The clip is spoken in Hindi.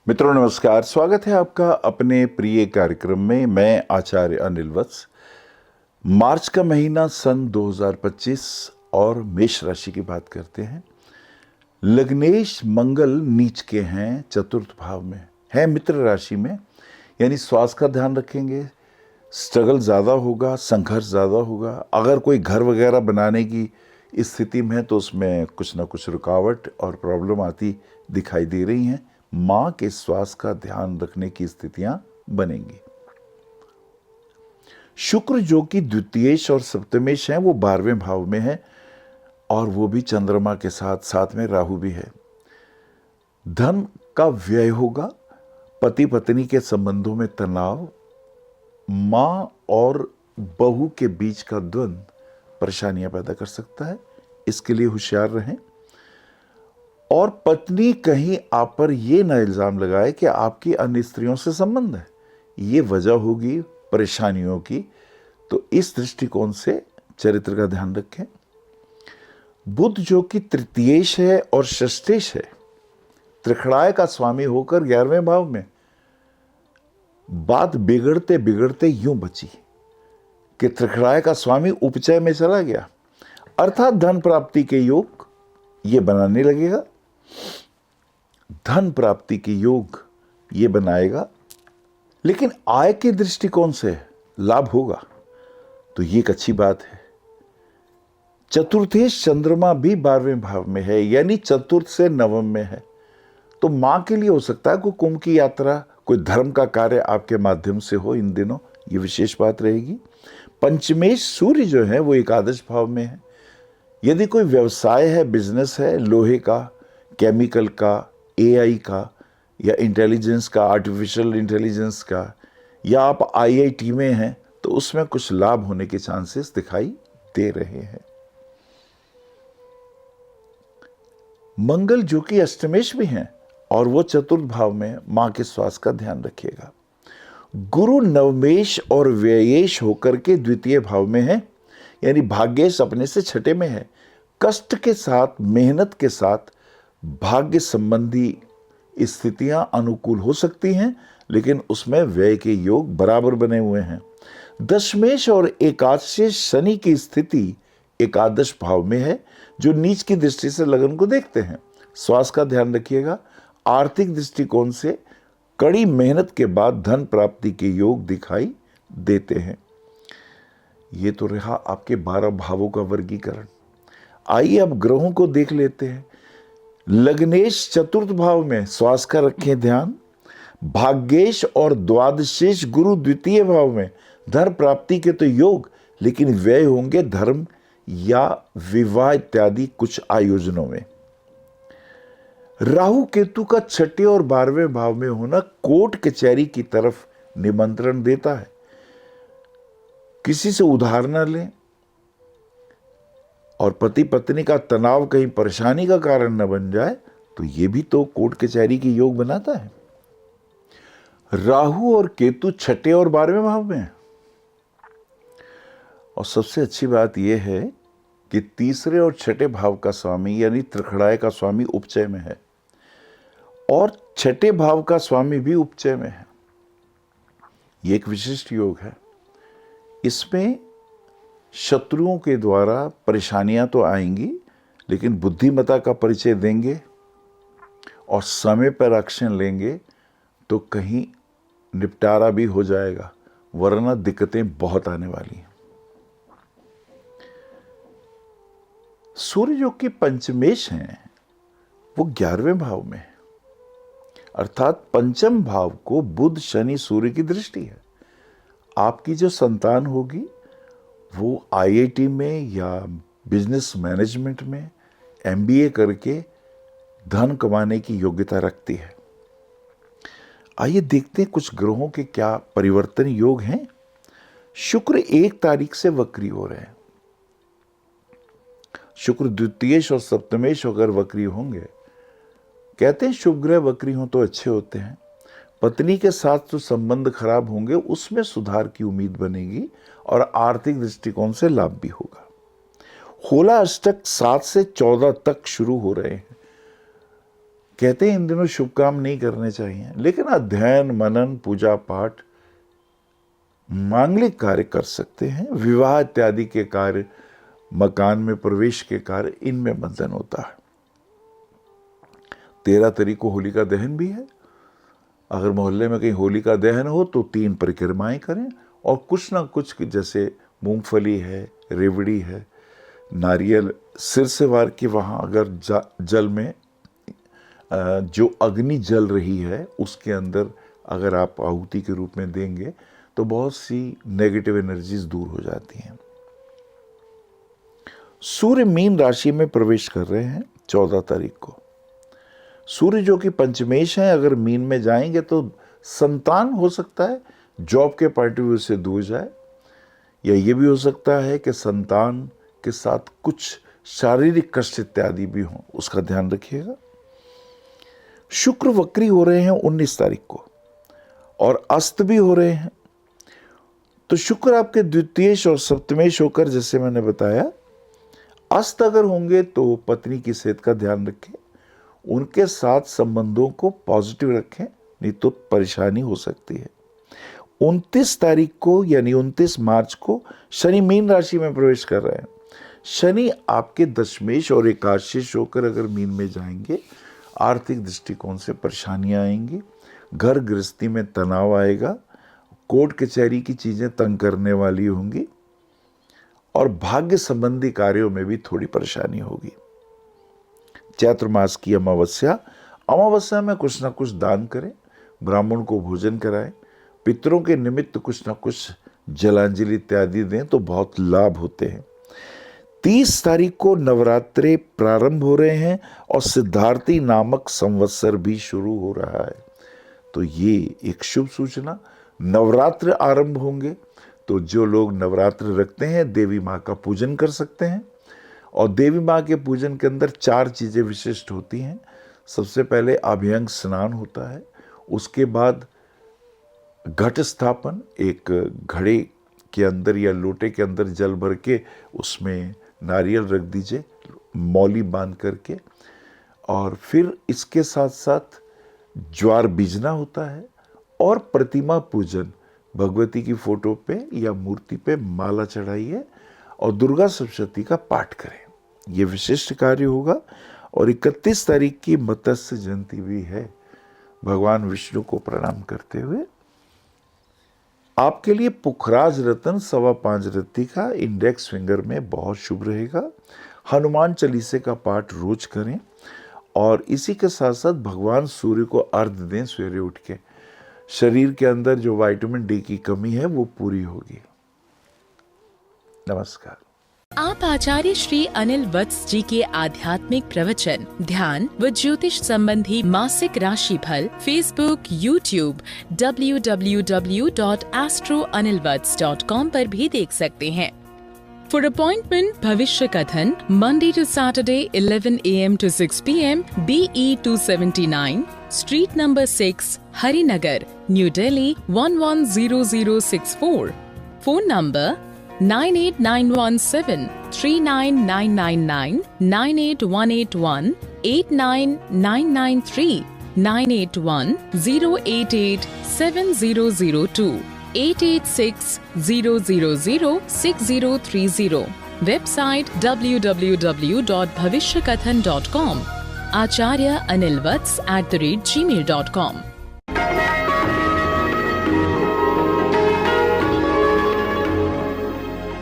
मित्रों नमस्कार। स्वागत है आपका अपने प्रिय कार्यक्रम में। मैं आचार्य अनिल वत्स। मार्च का महीना सन 2025 और मेष राशि की बात करते हैं। लग्नेश मंगल नीच के हैं, चतुर्थ भाव में है, मित्र राशि में, यानी स्वास्थ्य का ध्यान रखेंगे। स्ट्रगल ज़्यादा होगा, संघर्ष ज़्यादा होगा। अगर कोई घर वगैरह बनाने की स्थिति में है तो उसमें कुछ ना कुछ रुकावट और प्रॉब्लम आती दिखाई दे रही हैं। माँ के स्वास्थ्य का ध्यान रखने की स्थितियां बनेंगी। शुक्र जो कि द्वितीयेश और सप्तमेश हैं वो 12वें भाव में है और वो भी चंद्रमा के साथ, साथ में राहु भी है। धन का व्यय होगा, पति पत्नी के संबंधों में तनाव, माँ और बहू के बीच का द्वंद्व परेशानियां पैदा कर सकता है, इसके लिए होशियार रहें। और पत्नी कहीं आप पर यह ना इल्जाम लगाए कि आपकी अन्य स्त्रियों से संबंध है, ये वजह होगी परेशानियों की। तो इस दृष्टिकोण से चरित्र का ध्यान रखें। बुध जो कि तृतीयेश है और षष्ठेश है, त्रिखड़ाय का स्वामी होकर 11वें भाव में, बात बिगड़ते बिगड़ते यूं बची कि त्रिखड़ाय का स्वामी उपचय में चला गया, अर्थात धन प्राप्ति के योग ये बनाने लगेगा। धन प्राप्ति के योग ये बनाएगा, लेकिन आय के दृष्टिकोण से लाभ होगा, तो ये एक अच्छी बात है। चतुर्थेश चंद्रमा भी 12वें भाव में है, यानी चतुर्थ से नवम में है। तो मां के लिए हो सकता है कोई कुंभ की यात्रा, कोई धर्म का कार्य आपके माध्यम से हो इन दिनों, ये विशेष बात रहेगी। पंचमेश सूर्य जो है वो एकादश भाव में है। यदि कोई व्यवसाय है, बिजनेस है, लोहे का, केमिकल का, एआई का, या इंटेलिजेंस का, आर्टिफिशियल इंटेलिजेंस का, या आप आईआईटी में हैं, तो उसमें कुछ लाभ होने के चांसेस दिखाई दे रहे हैं। मंगल जो कि अष्टमेश भी हैं और वो चतुर्थ भाव में, मां के स्वास्थ्य का ध्यान रखिएगा। गुरु नवमेश और व्ययेश होकर के द्वितीय भाव में है, यानी भाग्येश अपने से छठे में है। कष्ट के साथ, मेहनत के साथ भाग्य संबंधी स्थितियां अनुकूल हो सकती हैं, लेकिन उसमें व्यय के योग बराबर बने हुए हैं। दशमेश और एकादशेश शनि की स्थिति एकादश भाव में है, जो नीच की दृष्टि से लगन को देखते हैं। स्वास्थ्य का ध्यान रखिएगा। आर्थिक दृष्टिकोण से कड़ी मेहनत के बाद धन प्राप्ति के योग दिखाई देते हैं। ये तो रहा आपके 12 भावों का वर्गीकरण। आइए अब ग्रहों को देख लेते हैं। लग्नेश चतुर्थ भाव में, स्वास्थ्य का रखें ध्यान। भाग्येश और द्वादशेश गुरु द्वितीय भाव में, धन प्राप्ति के तो योग, लेकिन व्यय होंगे धर्म या विवाह इत्यादि कुछ आयोजनों में। राहु केतु का छठे और 12वें भाव में होना कोर्ट कचहरी की तरफ निमंत्रण देता है। किसी से उधार न लें, और पति पत्नी का तनाव कहीं परेशानी का कारण न बन जाए, तो यह भी तो कोर्ट कचहरी की योग बनाता है। राहु और केतु छठे और 12वें भाव में है। और सबसे अच्छी बात यह है कि तीसरे और छठे भाव का स्वामी, यानी त्रिखड़ाय का स्वामी उपचय में है और छठे भाव का स्वामी भी उपचय में है। यह एक विशिष्ट योग है। इसमें शत्रुओं के द्वारा परेशानियां तो आएंगी, लेकिन बुद्धिमत्ता का परिचय देंगे और समय पर एक्शन लेंगे तो कहीं निपटारा भी हो जाएगा, वरना दिक्कतें बहुत आने वाली हैं। सूर्य जो कि पंचमेश हैं, वो 11वें भाव में है, अर्थात पंचम भाव को बुध शनि सूर्य की दृष्टि है। आपकी जो संतान होगी वो आईआईटी में या बिजनेस मैनेजमेंट में एमबीए करके धन कमाने की योग्यता रखती है। आइए देखते हैं कुछ ग्रहों के क्या परिवर्तन योग हैं। शुक्र 1 तारीख से वक्री हो रहे हैं। शुक्र द्वितीयेश और सप्तमेश होकर वक्री होंगे। कहते हैं शुभ ग्रह वक्री हो तो अच्छे होते हैं। पत्नी के साथ जो संबंध खराब होंगे उसमें सुधार की उम्मीद बनेगी और आर्थिक दृष्टिकोण से लाभ भी होगा। होला अष्टक 7 से 14 तक शुरू हो रहे हैं। कहते हैं इन दिनों शुभ काम नहीं करने चाहिए, लेकिन अध्ययन, मनन, पूजा पाठ, मांगलिक कार्य कर सकते हैं। विवाह इत्यादि के कार्य, मकान में प्रवेश के कार्य, इनमें बंधन होता है। 13 तारीख को होलिका दहन भी है। अगर मोहल्ले में कहीं होलिका दहन हो तो 3 परिक्रमाएं करें और कुछ ना कुछ, जैसे मूंगफली है, रेवड़ी है, नारियल सिर से वार के वहाँ अगर जल में जो अग्नि जल रही है उसके अंदर अगर आप आहुति के रूप में देंगे तो बहुत सी नेगेटिव एनर्जीज दूर हो जाती हैं। सूर्य मीन राशि में प्रवेश कर रहे हैं 14 तारीख को। सूर्य जो कि पंचमेश है, अगर मीन में जाएंगे तो संतान हो सकता है जॉब के पॉइंट ऑफ व्यू से दूर जाए, या ये भी हो सकता है कि संतान के साथ कुछ शारीरिक कष्ट इत्यादि भी हों, उसका ध्यान रखिएगा। शुक्र वक्री हो रहे हैं 19 तारीख को और अस्त भी हो रहे हैं, तो शुक्र आपके द्वितीयेश और सप्तमेश होकर, जैसे मैंने बताया, अस्त अगर होंगे तो पत्नी की सेहत का ध्यान रखें, उनके साथ संबंधों को पॉजिटिव रखें, नहीं तो परेशानी हो सकती है। 29 तारीख को यानी 29 मार्च को शनि मीन राशि में प्रवेश कर रहे हैं। शनि आपके दशमेश और एकादशेश होकर अगर मीन में जाएंगे, आर्थिक दृष्टिकोण से परेशानियां आएंगी, घर गृहस्थी में तनाव आएगा, कोर्ट कचहरी की चीज़ें तंग करने वाली होंगी और भाग्य संबंधी कार्यों में भी थोड़ी परेशानी होगी। चैत्र मास की अमावस्या में कुछ ना कुछ दान करें, ब्राह्मण को भोजन कराएं, पितरों के निमित्त कुछ ना कुछ जलांजलि इत्यादि दें तो बहुत लाभ होते हैं। 30 तारीख को नवरात्रे प्रारंभ हो रहे हैं और सिद्धार्थी नामक संवत्सर भी शुरू हो रहा है, तो ये एक शुभ सूचना। नवरात्र आरंभ होंगे तो जो लोग नवरात्र रखते हैं देवी माँ का पूजन कर सकते हैं, और देवी माँ के पूजन के अंदर 4 चीज़ें विशिष्ट होती हैं। सबसे पहले अभ्यंग स्नान होता है, उसके बाद घट स्थापन, एक घड़े के अंदर या लोटे के अंदर जल भर के उसमें नारियल रख दीजिए मौली बांध करके, और फिर इसके साथ साथ ज्वार बीजना होता है, और प्रतिमा पूजन, भगवती की फोटो पे या मूर्ति पे माला चढ़ाइए और दुर्गा सप्तशती का पाठ करें, ये विशिष्ट कार्य होगा। और 31 तारीख की मत्स्य जयंती भी है, भगवान विष्णु को प्रणाम करते हुए। आपके लिए पुखराज रत्न 5.25 रत्ती का इंडेक्स फिंगर में बहुत शुभ रहेगा। हनुमान चालीसे का पाठ रोज करें और इसी के साथ साथ भगवान सूर्य को अर्घ्य दें सवेरे उठ के। शरीर के अंदर जो विटामिन डी की कमी है वो पूरी होगी। नमस्कार। आप आचार्य श्री अनिल वत्स जी के आध्यात्मिक प्रवचन, ध्यान व ज्योतिष संबंधी मासिक राशिफल फेसबुक, यूट्यूब, www.astroanilvats.com पर भी देख सकते हैं। फॉर अपॉइंटमेंट भविष्य कथन Monday to Saturday 11 AM to 6 PM BE 279 Street number 6 Harinagar, New Delhi 110064. Phone number 98917 39999 98181 89993 981 088 7002 886 000 6030. Website www.bhavishyakathan.com. Acharya Anil Vats @gmail.com.